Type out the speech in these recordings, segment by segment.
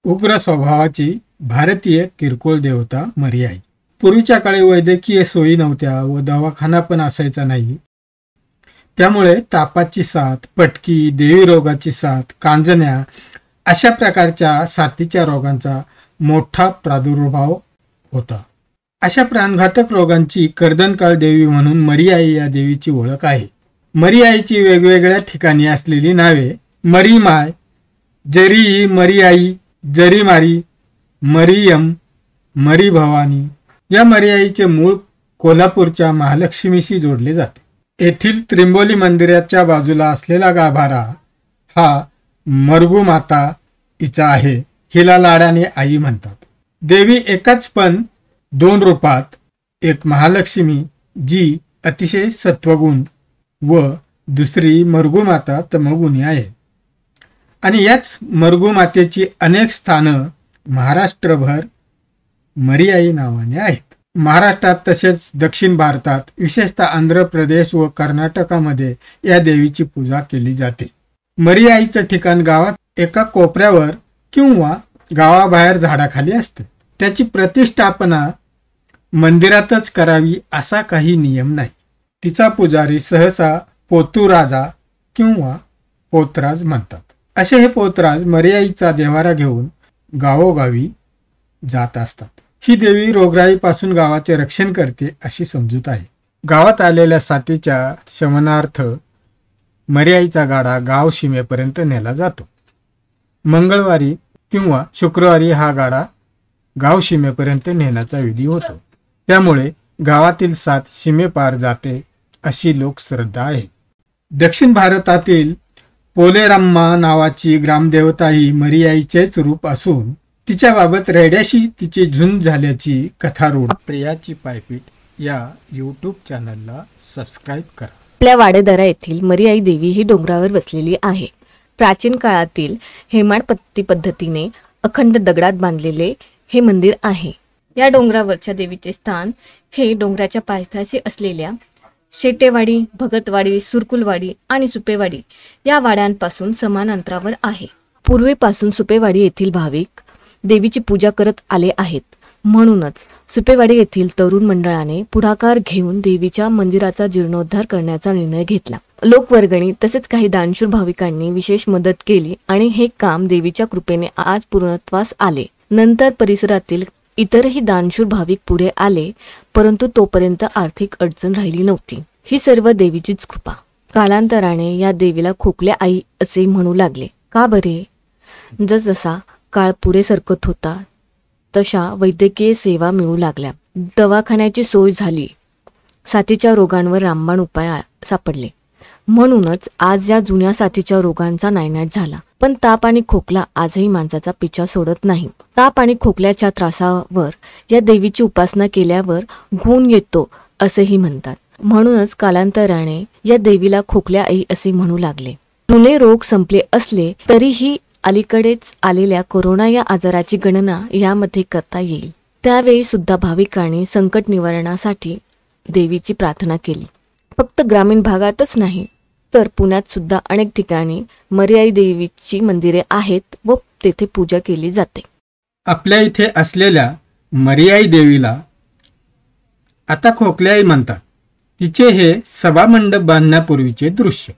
उग्र स्वभावाची भारतीय किरकोळ देवता मरियाई. पूर्वीच्या काळी वैद्यकीय सोयी नव्हत्या व दवाखाना पण असायचा नाही. त्यामुळे तापाची साथ, पटकी, देवी रोगाची साथ, कांजण्या अशा प्रकारच्या साथीच्या रोगांचा मोठा प्रादुर्भाव होता. अशा प्राणघातक रोगांची कर्दनकाळ देवी म्हणून मरियाई या देवीची ओळख आहे. मरियाईची वेगवेगळ्या ठिकाणी असलेली नावे मरीमाय, जरी, मरियाई, जरीमारी, मरियम, मरी भवानी. या मरियाईचे मूळ कोल्हापूरच्या महालक्ष्मीशी जोडले जाते. येथील त्रिंबोली मंदिराच्या बाजूला असलेला गाभारा हा मरगू माता हिचा आहे. हिला लाडाने आई म्हणतात. देवी एकाच पण दोन रूपात, एक महालक्ष्मी जी अतिशय सत्वगुण व दुसरी मरगू माता तमोगुणी आहे. आणि याच मरगू मातेची अनेक स्थानं महाराष्ट्रभर मरियाई नावाने आहेत. महाराष्ट्रात तसेच दक्षिण भारतात, विशेषतः आंध्र प्रदेश व कर्नाटकामध्ये या देवीची पूजा केली जाते. मरियाईचं ठिकाण गावात एका कोपऱ्यावर किंवा गावाबाहेर झाडाखाली असते. त्याची प्रतिष्ठापना मंदिरातच करावी असा काही नियम नाही. तिचा पुजारी सहसा पोतुराजा किंवा पोतराज म्हणतात. असे हे पोतराज मरियाईचा देवारा घेऊन गावोगावी जात असतात. ही देवी रोगराईपासून गावाचे रक्षण करते अशी समजूत आहे. गावात आलेल्या साथीच्या शमनार्थ मरियाईचा गाडा गाव सीमेपर्यंत नेला जातो. मंगळवारी किंवा शुक्रवारी हा गाडा गाव सीमेपर्यंत नेण्याचा विधी होतो. त्यामुळे गावातील साथ सीमेपार जाते अशी लोकश्रद्धा आहे. दक्षिण भारतातील पोलेराम्मा नावाची ग्रामदेवता ही मरियाईचेच रूप असून तिच्याबाबत रेड्याशी तिची झुंज झाल्याची कथा रूढ. प्रियाची पायपीट या यूट्यूब चॅनलला सबस्क्राईब करा. आपल्या वाडेदरा येथील मरियाई देवी ही डोंगरावर बसलेली आहे. प्राचीन काळातील हेमाडपट्टी पद्धतीने अखंड दगडात बांधलेले हे मंदिर आहे. या डोंगरावरच्या देवीचे स्थान हे डोंगराच्या पायथ्याशी असलेल्या शेटेवाडी, भगतवाडी, सुरकुलवाडी आणि सुपेवाडी या वाड्यांपासून समान अंतरावर आहे. पूर्वीपासून सुपेवाडी येथील भाविक देवीची पूजा करत आले आहेत. म्हणूनच सुपेवाडी येथील तरुण मंडळाने पुढाकार घेऊन देवीच्या मंदिराचा जीर्णोद्धार करण्याचा निर्णय घेतला. लोकवर्गणी तसेच काही दानशूर भाविकांनी विशेष मदत केली आणि हे काम देवीच्या कृपेने आज पूर्णत्वास आले. नंतर परिसरातील इतरही दानशूर भाविक पुढे आले, परंतु तोपर्यंत आर्थिक अडचण राहिली नव्हती. ही सर्व देवीचीच कृपा. कालांतराने या देवीला खोकल्या आई असे म्हणू लागले. का बरे? जसजसा काळ पुढे सरकत होता तशा वैद्यकीय सेवा मिळू लागल्या. दवाखान्याची सोय झाली. साथीच्या रोगांवर रामबाण उपाय सापडले. म्हणूनच आज या जुन्या साथीच्या रोगांचा नायनाट झाला. पण ताप आणि खोकला आजही माणसाचा पिछा सोडत नाही. ताप आणि खोकल्याच्या त्रासावर या देवीची उपासना केल्यावर गुण येतो असेही म्हणतात. म्हणूनच कालांतराने या देवीला खोकल्या आई असे म्हणू लागले. जुने रोग संपले असले तरीही अलीकडेच आलेल्या कोरोना या आजाराची गणना यामध्ये करता येईल. त्यावेळी सुद्धा भाविकांनी संकट निवारणासाठी देवीची प्रार्थना केली. फक्त ग्रामीण भागातच नाही तर पुण्यात सुद्धा अनेक ठिकाणी मरियाई देवीची मंदिरे आहेत व तेथे पूजा केली जाते. आपल्या इथे असलेल्या मरियाई देवीला आता खोकल्याई म्हणतात. तिचे हे सभामंडप बांधण्यापूर्वीचे दृश्य.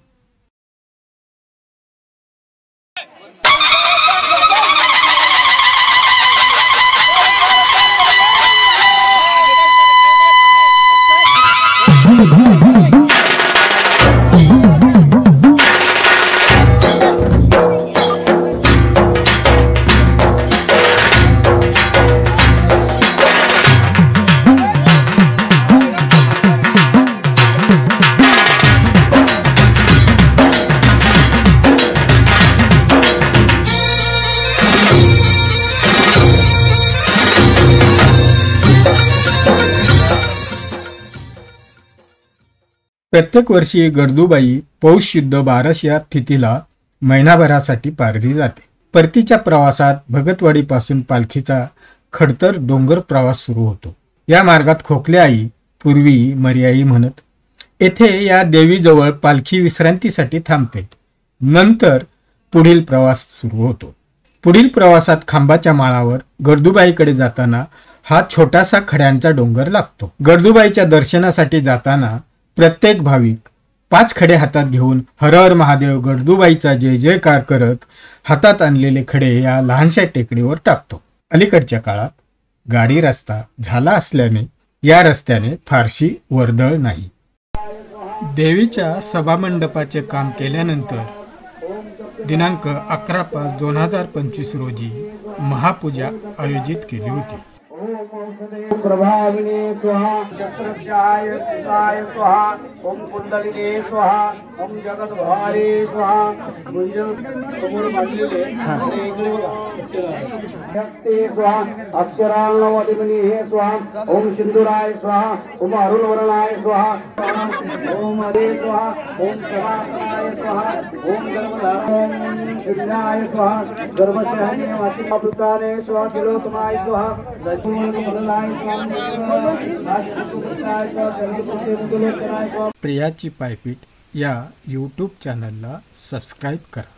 प्रत्येक वर्षी गर्दूबाई पौष शुद्ध 12 या तिथीला महिनाभरासाठी पारधी जाते. परतीच्या प्रवासात भगतवाडीपासून पालखीचा खडतर डोंगर प्रवास सुरू होतो. या मार्गात खोकल्या आई, पूर्वी मरियाई म्हणत, येथे या देवीजवळ पालखी विश्रांतीसाठी थांबते. नंतर पुढील प्रवास सुरू होतो. पुढील प्रवासात खांबाच्या माळावर गर्दूबाईकडे जाताना हा छोटासा खड्यांचा डोंगर लागतो। गर्दूबाईच्या दर्शनासाठी जाताना प्रत्येक भाविक 5 खडे हातात घेऊन हर हर महादेव गर्दूबाईचा जय जयकार करत हातात आणलेले खडे या लहानशा टेकडीवर टाकतो। अलीकडच्या काळात गाडी रस्ता झाला असल्याने या रस्त्याने फारशी वर्दळ नाही। देवीच्या सभामंडपाचे काम केल्यानंतर दिनांक 11/5/2025 रोजी महापूजा आयोजित केली होती। प्रभाविने स्वाहा शस्त्रक्षाय कृताय स्वाहा ओम कुंडलिने स्वाहा ओम जगद्भारे स्वाहा गुंजन समोर बांधलेले शक्ती स्वाहा अक्षरांवदिमनी हे स्वाहा ओम सिंधुराय स्वाहा ओम अरुणवर्णाय स्वाहा ओम हरे स्वाहा ओम सनातनाय स्वाहा ओम गर्भधारणाय शून्याय स्वाहा गर्भशयने वासिकापृताने स्वाहा तिलोत्तमाय स्वाहा प्रियाची पायपीट या यूट्यूब चॅनलला सबस्क्राईब करा।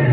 हर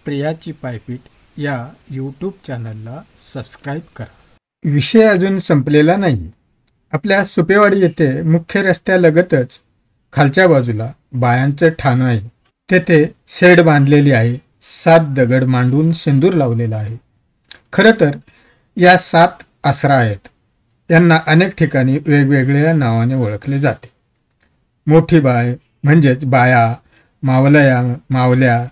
प्रियाची पायपीट या यूट्यूब चॅनलला सबस्क्राईब करा. विषय अजून संपलेला नाही. आपल्या सुपेवाडी येथे मुख्य रस्त्यालगतच खालच्या बाजूला बायांचं ठाणं आहे. तेथे शेड बांधलेली आहे. 7 दगड मांडून सिंदूर लावलेला आहे. खरं तर या 7 आसरा आहेत. यांना अनेक ठिकाणी वेगवेगळ्या नावाने ओळखले जाते. मोठी बाय म्हणजेच बाया, मावलया, मावल्या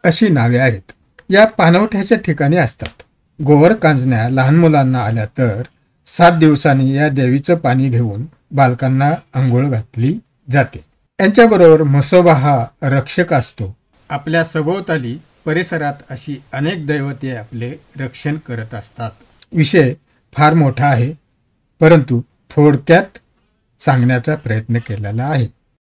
अशी नावे आहेत. या पाणवठ्याच्या ठिकाणी असतात. गोवर कांजण्या लहान मुलांना आल्या तर 7 दिवसांनी या देवीचं पाणी घेऊन बालकांना आंघोळ घातली जाते. यांच्याबरोबर म्हसोबा हा रक्षक असतो. आपल्या सभोवताली परिसरात अशी अनेक दैवते आपले रक्षण करत असतात. विषय फार मोठा आहे, परंतु थोडक्यात सांगण्याचा प्रयत्न केलेला आहे.